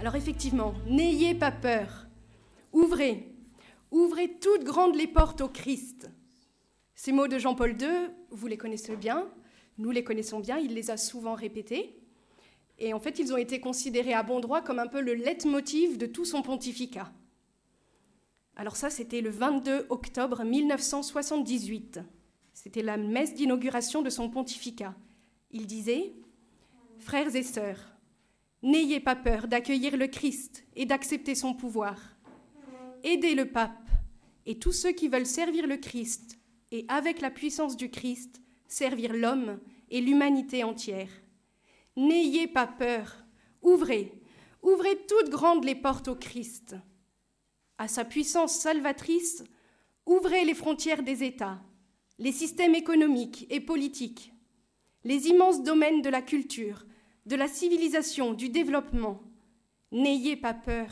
Alors effectivement, n'ayez pas peur. Ouvrez toutes grandes les portes au Christ. Ces mots de Jean-Paul II, vous les connaissez bien, nous les connaissons bien, il les a souvent répétés. Et en fait, ils ont été considérés à bon droit comme un peu le leitmotiv de tout son pontificat. Alors ça, c'était le 22 octobre 1978. C'était la messe d'inauguration de son pontificat. Il disait « Frères et sœurs, n'ayez pas peur d'accueillir le Christ et d'accepter son pouvoir. Aidez le pape et tous ceux qui veulent servir le Christ et, avec la puissance du Christ, servir l'homme et l'humanité entière. N'ayez pas peur, ouvrez toutes grandes les portes au Christ. À sa puissance salvatrice, ouvrez les frontières des États, les systèmes économiques et politiques, les immenses domaines de la culture, de la civilisation, du développement. N'ayez pas peur.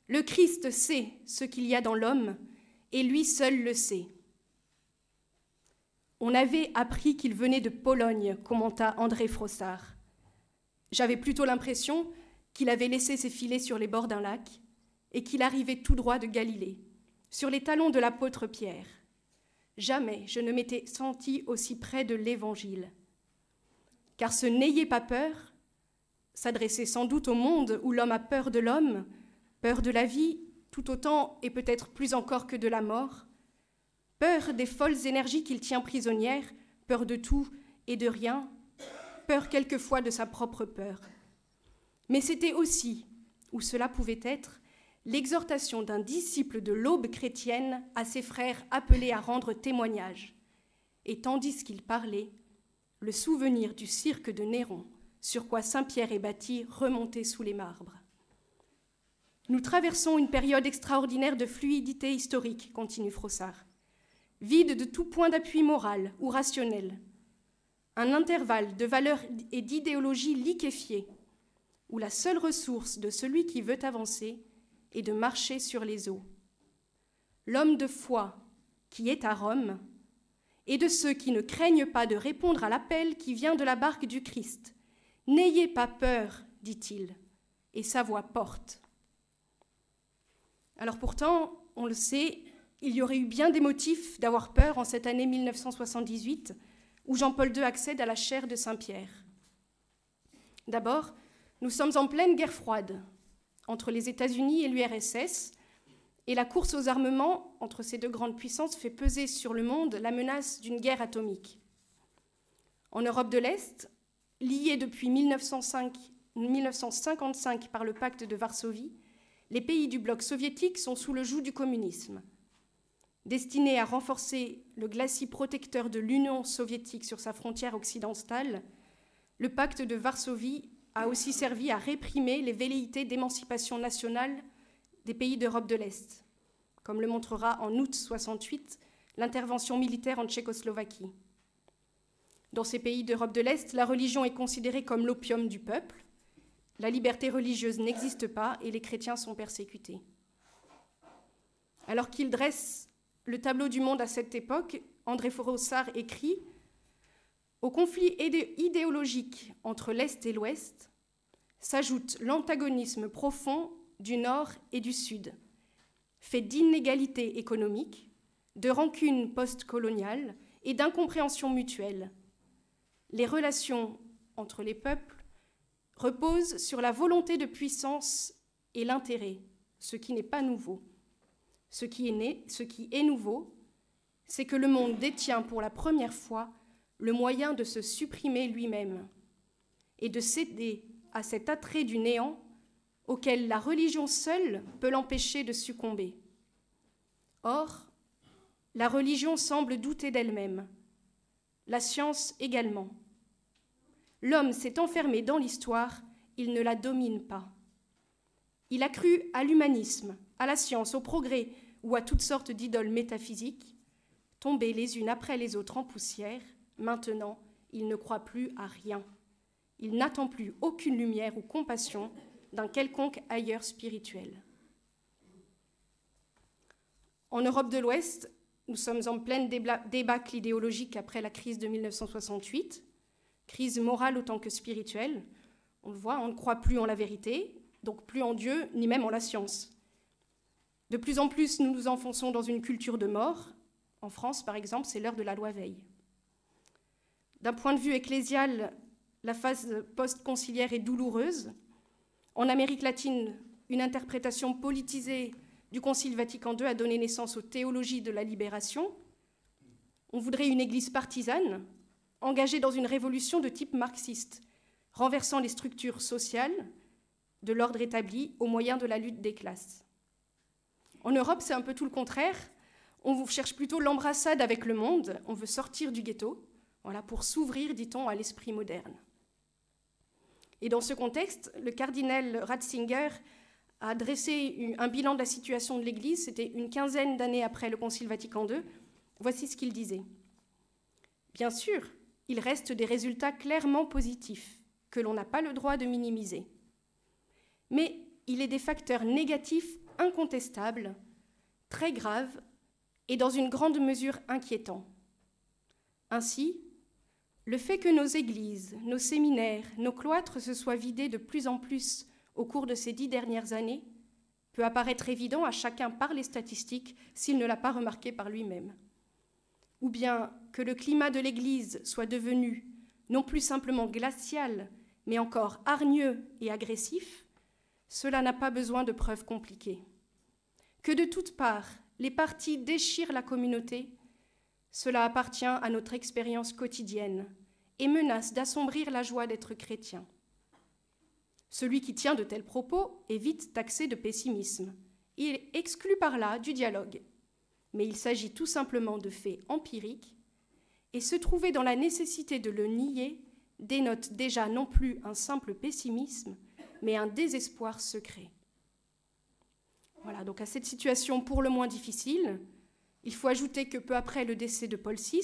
Le Christ sait ce qu'il y a dans l'homme, et lui seul le sait. On avait appris qu'il venait de Pologne, commenta André Frossard. J'avais plutôt l'impression qu'il avait laissé ses filets sur les bords d'un lac et qu'il arrivait tout droit de Galilée, sur les talons de l'apôtre Pierre. Jamais je ne m'étais senti aussi près de l'Évangile. Car ce « n'ayez pas peur » s'adressait sans doute au monde où l'homme a peur de l'homme, peur de la vie, tout autant et peut-être plus encore que de la mort, peur des folles énergies qu'il tient prisonnières, peur de tout et de rien, peur quelquefois de sa propre peur. Mais c'était aussi, ou cela pouvait être, l'exhortation d'un disciple de l'aube chrétienne à ses frères appelés à rendre témoignage. Et tandis qu'il parlait, le souvenir du cirque de Néron, sur quoi Saint-Pierre est bâti, remontait sous les marbres. Nous traversons une période extraordinaire de fluidité historique, continue Frossard, vide de tout point d'appui moral ou rationnel, un intervalle de valeurs et d'idéologies liquéfiées, où la seule ressource de celui qui veut avancer est de marcher sur les eaux. L'homme de foi qui est à Rome, et de ceux qui ne craignent pas de répondre à l'appel qui vient de la barque du Christ. N'ayez pas peur, dit-il, et sa voix porte. Alors pourtant, on le sait, il y aurait eu bien des motifs d'avoir peur en cette année 1978, où Jean-Paul II accède à la chaire de Saint-Pierre. D'abord, nous sommes en pleine guerre froide entre les États-Unis et l'URSS, et la course aux armements entre ces deux grandes puissances fait peser sur le monde la menace d'une guerre atomique. En Europe de l'Est, liés depuis 1955 par le pacte de Varsovie, les pays du bloc soviétique sont sous le joug du communisme. Destiné à renforcer le glacis protecteur de l'Union soviétique sur sa frontière occidentale, le pacte de Varsovie a aussi servi à réprimer les velléités d'émancipation nationale des pays d'Europe de l'Est, comme le montrera en août 1968 l'intervention militaire en Tchécoslovaquie. Dans ces pays d'Europe de l'Est, la religion est considérée comme l'opium du peuple, la liberté religieuse n'existe pas et les chrétiens sont persécutés. Alors qu'il dresse le tableau du monde à cette époque, André Frossard écrit « Au conflit idéologique entre l'Est et l'Ouest s'ajoute l'antagonisme profond du Nord et du Sud, fait d'inégalités économiques, de rancunes post-coloniales et d'incompréhension mutuelle. Les relations entre les peuples reposent sur la volonté de puissance et l'intérêt, ce qui n'est pas nouveau. Ce qui est nouveau, c'est que le monde détient pour la première fois le moyen de se supprimer lui-même et de céder à cet attrait du néant auquel la religion seule peut l'empêcher de succomber. Or, la religion semble douter d'elle-même, la science également. L'homme s'est enfermé dans l'histoire, il ne la domine pas. Il a cru à l'humanisme, à la science, au progrès ou à toutes sortes d'idoles métaphysiques, tombées les unes après les autres en poussière. Maintenant, il ne croit plus à rien. Il n'attend plus aucune lumière ou compassion d'un quelconque ailleurs spirituel. En Europe de l'Ouest, nous sommes en pleine débâcle idéologique après la crise de 1968, crise morale autant que spirituelle. On le voit, on ne croit plus en la vérité, donc plus en Dieu, ni même en la science. De plus en plus, nous nous enfonçons dans une culture de mort. En France, par exemple, c'est l'heure de la loi Veil. D'un point de vue ecclésial, la phase post-conciliaire est douloureuse. En Amérique latine, une interprétation politisée du Concile Vatican II a donné naissance aux théologies de la libération. On voudrait une église partisane, engagée dans une révolution de type marxiste, renversant les structures sociales de l'ordre établi au moyen de la lutte des classes. En Europe, c'est un peu tout le contraire. On cherche plutôt l'embrassade avec le monde, on veut sortir du ghetto, voilà, pour s'ouvrir, dit-on, à l'esprit moderne. Et dans ce contexte, le cardinal Ratzinger a dressé un bilan de la situation de l'Église, c'était une quinzaine d'années après le Concile Vatican II. Voici ce qu'il disait. Bien sûr, il reste des résultats clairement positifs, que l'on n'a pas le droit de minimiser. Mais il est des facteurs négatifs incontestables, très graves et dans une grande mesure inquiétants. Ainsi, le fait que nos églises, nos séminaires, nos cloîtres se soient vidés de plus en plus au cours de ces 10 dernières années peut apparaître évident à chacun par les statistiques s'il ne l'a pas remarqué par lui-même. Ou bien que le climat de l'Église soit devenu non plus simplement glacial, mais encore hargneux et agressif, cela n'a pas besoin de preuves compliquées. Que de toutes parts, les partis déchirent la communauté, cela appartient à notre expérience quotidienne et menace d'assombrir la joie d'être chrétien. Celui qui tient de tels propos est vite taxé de pessimisme. Il est exclu par là du dialogue. Mais il s'agit tout simplement de faits empiriques, et se trouver dans la nécessité de le nier dénote déjà non plus un simple pessimisme, mais un désespoir secret. Voilà, donc à cette situation pour le moins difficile, il faut ajouter que peu après le décès de Paul VI,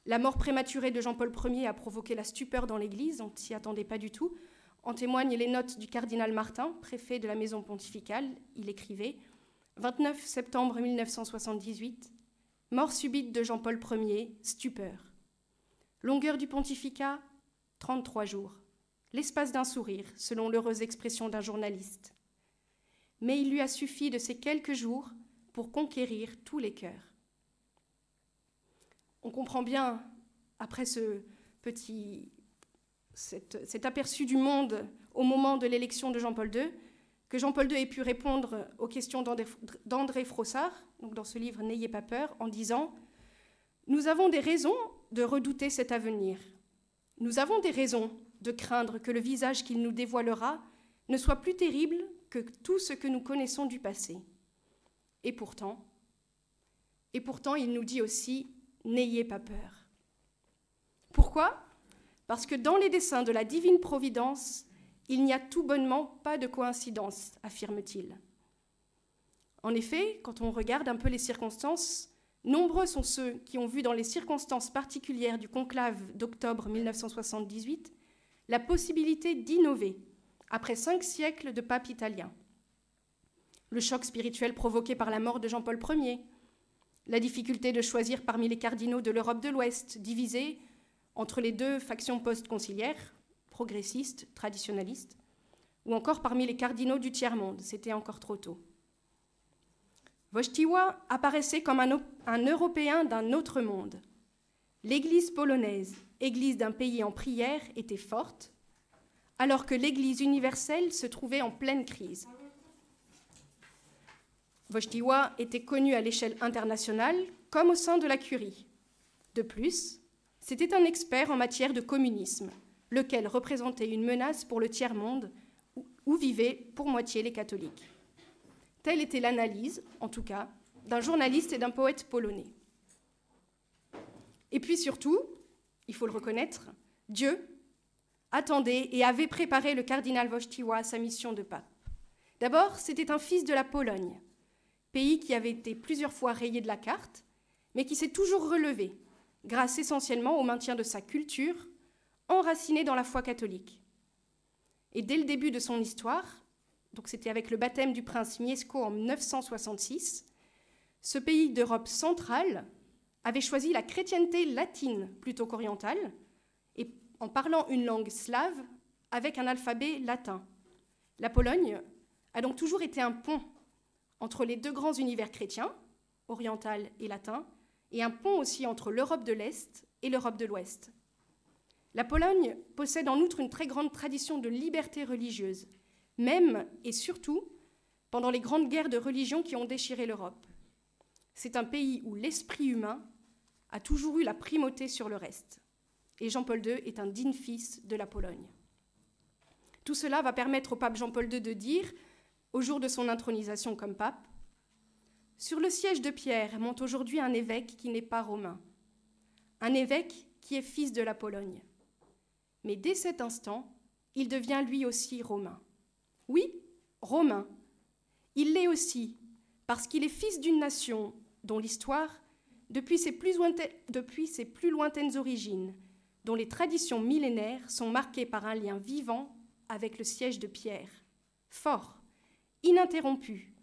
la mort prématurée de Jean-Paul Ier a provoqué la stupeur dans l'Église, on ne s'y attendait pas du tout. En témoignent les notes du cardinal Martin, préfet de la maison pontificale. Il écrivait « 29 septembre 1978, mort subite de Jean-Paul Ier, stupeur. Longueur du pontificat, 33 jours. L'espace d'un sourire, selon l'heureuse expression d'un journaliste. Mais il lui a suffi de ces quelques jours pour conquérir tous les cœurs. » On comprend bien, après cet aperçu du monde au moment de l'élection de Jean-Paul II, que Jean-Paul II ait pu répondre aux questions d'André Frossard, donc dans ce livre « N'ayez pas peur », en disant « Nous avons des raisons de redouter cet avenir. Nous avons des raisons de craindre que le visage qu'il nous dévoilera ne soit plus terrible que tout ce que nous connaissons du passé. Et pourtant, il nous dit aussi « N'ayez pas peur ». Pourquoi ? Parce que dans les desseins de la divine providence, il n'y a tout bonnement pas de coïncidence, affirme-t-il. En effet, quand on regarde un peu les circonstances, nombreux sont ceux qui ont vu dans les circonstances particulières du conclave d'octobre 1978 la possibilité d'innover après 5 siècles de papes italiens. Le choc spirituel provoqué par la mort de Jean-Paul Ier, la difficulté de choisir parmi les cardinaux de l'Europe de l'Ouest, divisés entre les 2 factions post-conciliaires, progressistes, traditionnalistes, ou encore parmi les cardinaux du tiers-monde, c'était encore trop tôt. Wojtyła apparaissait comme un Européen d'un autre monde. L'Église polonaise, église d'un pays en prière, était forte, alors que l'Église universelle se trouvait en pleine crise. Wojtyła était connu à l'échelle internationale comme au sein de la Curie. De plus, c'était un expert en matière de communisme, lequel représentait une menace pour le tiers-monde où vivaient pour moitié les catholiques. Telle était l'analyse, en tout cas, d'un journaliste et d'un poète polonais. Et puis surtout, il faut le reconnaître, Dieu attendait et avait préparé le cardinal Wojtyła à sa mission de pape. D'abord, c'était un fils de la Pologne, pays qui avait été plusieurs fois rayé de la carte, mais qui s'est toujours relevé, grâce essentiellement au maintien de sa culture, enracinée dans la foi catholique. Et dès le début de son histoire, donc c'était avec le baptême du prince Mieszko en 966, ce pays d'Europe centrale avait choisi la chrétienté latine plutôt qu'orientale, et en parlant une langue slave avec un alphabet latin. La Pologne a donc toujours été un pont entre les deux grands univers chrétiens, oriental et latin, et un pont aussi entre l'Europe de l'Est et l'Europe de l'Ouest. La Pologne possède en outre une très grande tradition de liberté religieuse, même et surtout pendant les grandes guerres de religion qui ont déchiré l'Europe. C'est un pays où l'esprit humain a toujours eu la primauté sur le reste. Et Jean-Paul II est un digne fils de la Pologne. Tout cela va permettre au pape Jean-Paul II de dire, au jour de son intronisation comme pape, « Sur le siège de Pierre monte aujourd'hui un évêque qui n'est pas romain, un évêque qui est fils de la Pologne. Mais dès cet instant, il devient lui aussi romain. Oui, romain. Il l'est aussi parce qu'il est fils d'une nation dont l'histoire, depuis ses plus lointaines origines, dont les traditions millénaires sont marquées par un lien vivant avec le siège de Pierre, fort, ininterrompu,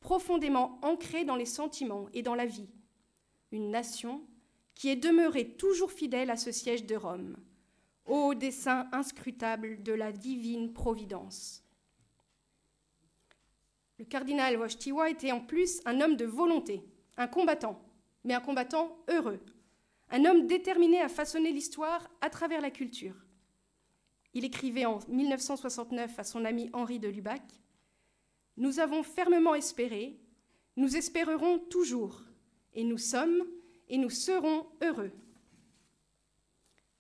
profondément ancré dans les sentiments et dans la vie. Une nation qui est demeurée toujours fidèle à ce siège de Rome, ô dessein inscrutable de la divine providence. » Le cardinal Wojtyła était en plus un homme de volonté, un combattant, mais un combattant heureux, un homme déterminé à façonner l'histoire à travers la culture. Il écrivait en 1969 à son ami Henri de Lubac « Nous avons fermement espéré, nous espérerons toujours, et nous sommes et nous serons heureux. »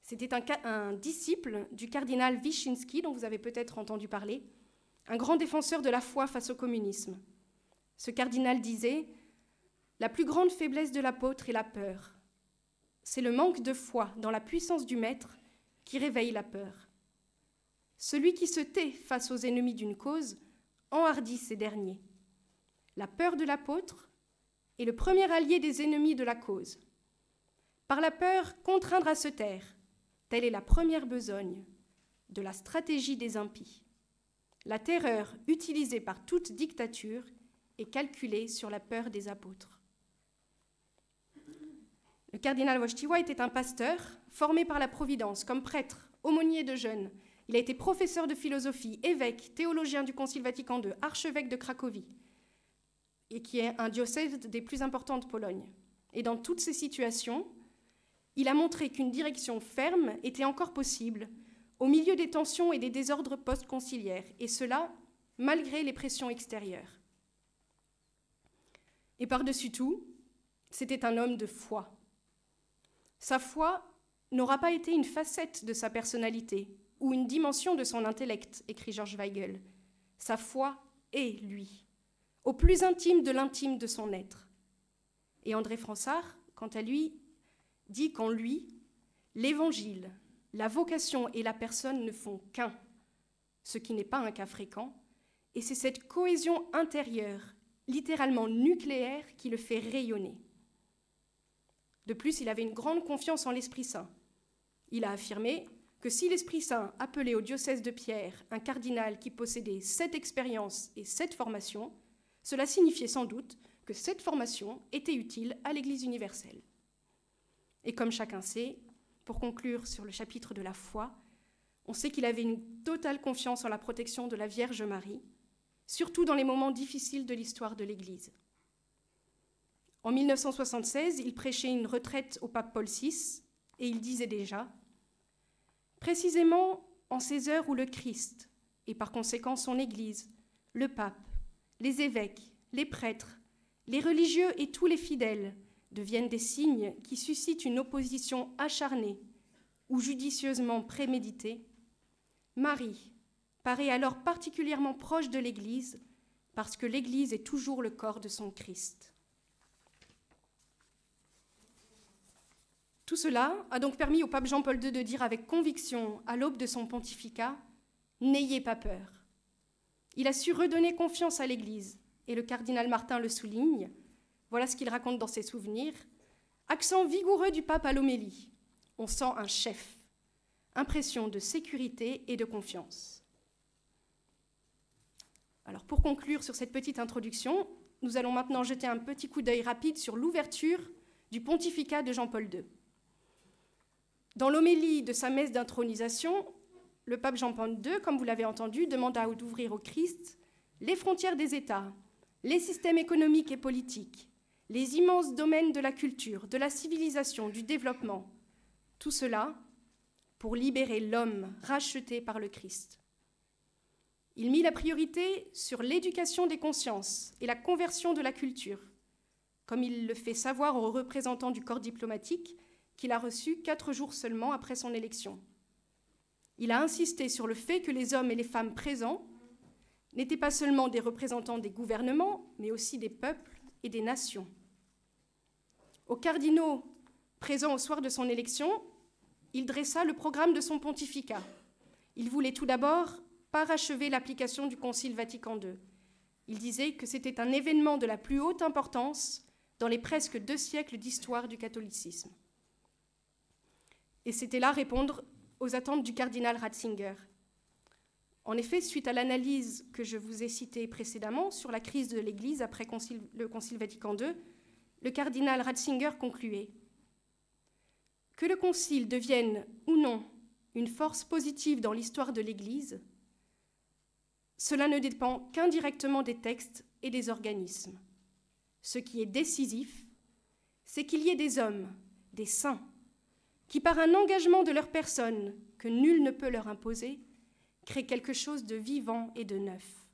C'était un disciple du cardinal Wyszynski, dont vous avez peut-être entendu parler, un grand défenseur de la foi face au communisme. Ce cardinal disait « La plus grande faiblesse de l'apôtre est la peur. C'est le manque de foi dans la puissance du Maître qui réveille la peur. Celui qui se tait face aux ennemis d'une cause enhardit ces derniers. La peur de l'apôtre est le premier allié des ennemis de la cause. Par la peur, contraindre à se taire, telle est la première besogne de la stratégie des impies. La terreur utilisée par toute dictature est calculée sur la peur des apôtres. » Le cardinal Wojtyła était un pasteur formé par la Providence comme prêtre, aumônier de jeunes. Il a été professeur de philosophie, évêque, théologien du Concile Vatican II, archevêque de Cracovie, et qui est un diocèse des plus importants de Pologne. Et dans toutes ces situations, il a montré qu'une direction ferme était encore possible au milieu des tensions et des désordres post-conciliaires, et cela malgré les pressions extérieures. Et par-dessus tout, c'était un homme de foi. Sa foi n'aura pas été une facette de sa personnalité ou une dimension de son intellect, écrit George Weigel. Sa foi est lui, au plus intime de l'intime de son être. Et André Frossard, quant à lui, dit qu'en lui, l'Évangile, la vocation et la personne ne font qu'un, ce qui n'est pas un cas fréquent, et c'est cette cohésion intérieure, littéralement nucléaire, qui le fait rayonner. De plus, il avait une grande confiance en l'Esprit Saint. Il a affirmé que si l'Esprit Saint appelait au diocèse de Pierre un cardinal qui possédait 7 expériences et 7 formations, cela signifiait sans doute que cette formation était utile à l'Église universelle. Et comme chacun sait, pour conclure sur le chapitre de la foi, on sait qu'il avait une totale confiance en la protection de la Vierge Marie, surtout dans les moments difficiles de l'histoire de l'Église. En 1976, il prêchait une retraite au pape Paul VI et il disait déjà « Précisément en ces heures où le Christ, et par conséquent son Église, le pape, les évêques, les prêtres, les religieux et tous les fidèles deviennent des signes qui suscitent une opposition acharnée ou judicieusement préméditée, Marie paraît alors particulièrement proche de l'Église parce que l'Église est toujours le corps de son Christ. » Tout cela a donc permis au pape Jean-Paul II de dire avec conviction à l'aube de son pontificat « N'ayez pas peur ». Il a su redonner confiance à l'Église, et le cardinal Martin le souligne. Voilà ce qu'il raconte dans ses souvenirs. Accent vigoureux du pape à l'homélie. On sent un chef. Impression de sécurité et de confiance. Alors pour conclure sur cette petite introduction, nous allons maintenant jeter un petit coup d'œil rapide sur l'ouverture du pontificat de Jean-Paul II. Dans l'homélie de sa messe d'intronisation, le pape Jean-Paul II, comme vous l'avez entendu, demanda d'ouvrir au Christ les frontières des États, les systèmes économiques et politiques, les immenses domaines de la culture, de la civilisation, du développement, tout cela pour libérer l'homme racheté par le Christ. Il mit la priorité sur l'éducation des consciences et la conversion de la culture, comme il le fait savoir aux représentants du corps diplomatique qu'il a reçu 4 jours seulement après son élection. Il a insisté sur le fait que les hommes et les femmes présents n'étaient pas seulement des représentants des gouvernements, mais aussi des peuples et des nations. Aux cardinaux présents au soir de son élection, il dressa le programme de son pontificat. Il voulait tout d'abord parachever l'application du Concile Vatican II. Il disait que c'était un événement de la plus haute importance dans les presque 2 siècles d'histoire du catholicisme. Et c'était là répondre aux attentes du cardinal Ratzinger. En effet, suite à l'analyse que je vous ai citée précédemment sur la crise de l'Église après le Concile Vatican II, le cardinal Ratzinger concluait « Que le Concile devienne ou non une force positive dans l'histoire de l'Église, cela ne dépend qu'indirectement des textes et des organismes. Ce qui est décisif, c'est qu'il y ait des hommes, des saints, qui par un engagement de leur personne que nul ne peut leur imposer, créent quelque chose de vivant et de neuf.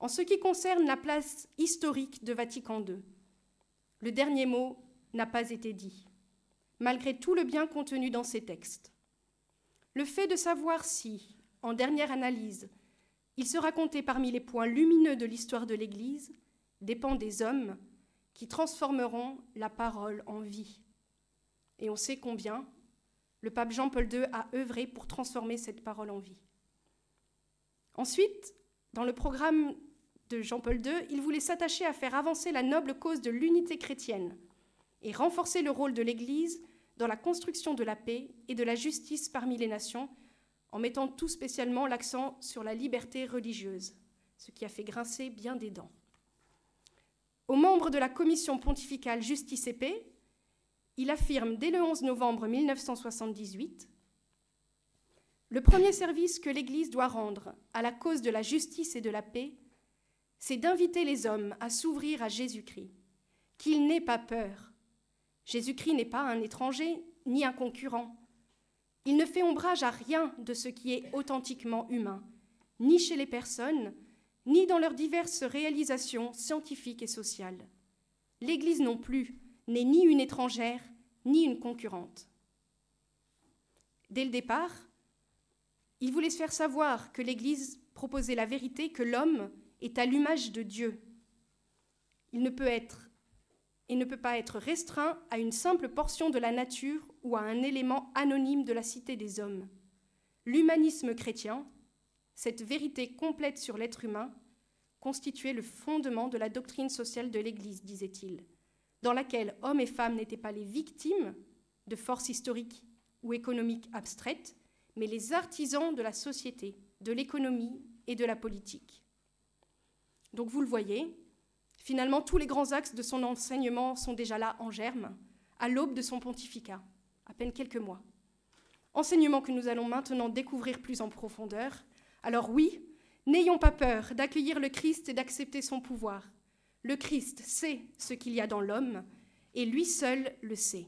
En ce qui concerne la place historique de Vatican II, le dernier mot n'a pas été dit, malgré tout le bien contenu dans ces textes. Le fait de savoir si, en dernière analyse, il sera compté parmi les points lumineux de l'histoire de l'Église dépend des hommes qui transformeront la parole en vie. Et on sait combien le pape Jean-Paul II a œuvré pour transformer cette parole en vie. Ensuite, dans le programme de Jean-Paul II, il voulait s'attacher à faire avancer la noble cause de l'unité chrétienne et renforcer le rôle de l'Église dans la construction de la paix et de la justice parmi les nations, en mettant tout spécialement l'accent sur la liberté religieuse, ce qui a fait grincer bien des dents. Aux membres de la commission pontificale Justice et Paix, il affirme dès le 11 novembre 1978 « Le premier service que l'Église doit rendre à la cause de la justice et de la paix, c'est d'inviter les hommes à s'ouvrir à Jésus-Christ, qu'il n'ait pas peur. Jésus-Christ n'est pas un étranger ni un concurrent. Il ne fait ombrage à rien de ce qui est authentiquement humain, ni chez les personnes, ni dans leurs diverses réalisations scientifiques et sociales. L'Église non plus n'est ni une étrangère, ni une concurrente. » Dès le départ, il voulait se faire savoir que l'Église proposait la vérité que l'homme est à l'image de Dieu. Il ne peut pas être restreint à une simple portion de la nature ou à un élément anonyme de la cité des hommes. L'humanisme chrétien, cette vérité complète sur l'être humain, constituait le fondement de la doctrine sociale de l'Église, disait-il, dans laquelle hommes et femmes n'étaient pas les victimes de forces historiques ou économiques abstraites, mais les artisans de la société, de l'économie et de la politique. Donc vous le voyez, finalement tous les grands axes de son enseignement sont déjà là en germe, à l'aube de son pontificat, à peine quelques mois. Enseignement que nous allons maintenant découvrir plus en profondeur. Alors oui, n'ayons pas peur d'accueillir le Christ et d'accepter son pouvoir. Le Christ sait ce qu'il y a dans l'homme, et lui seul le sait.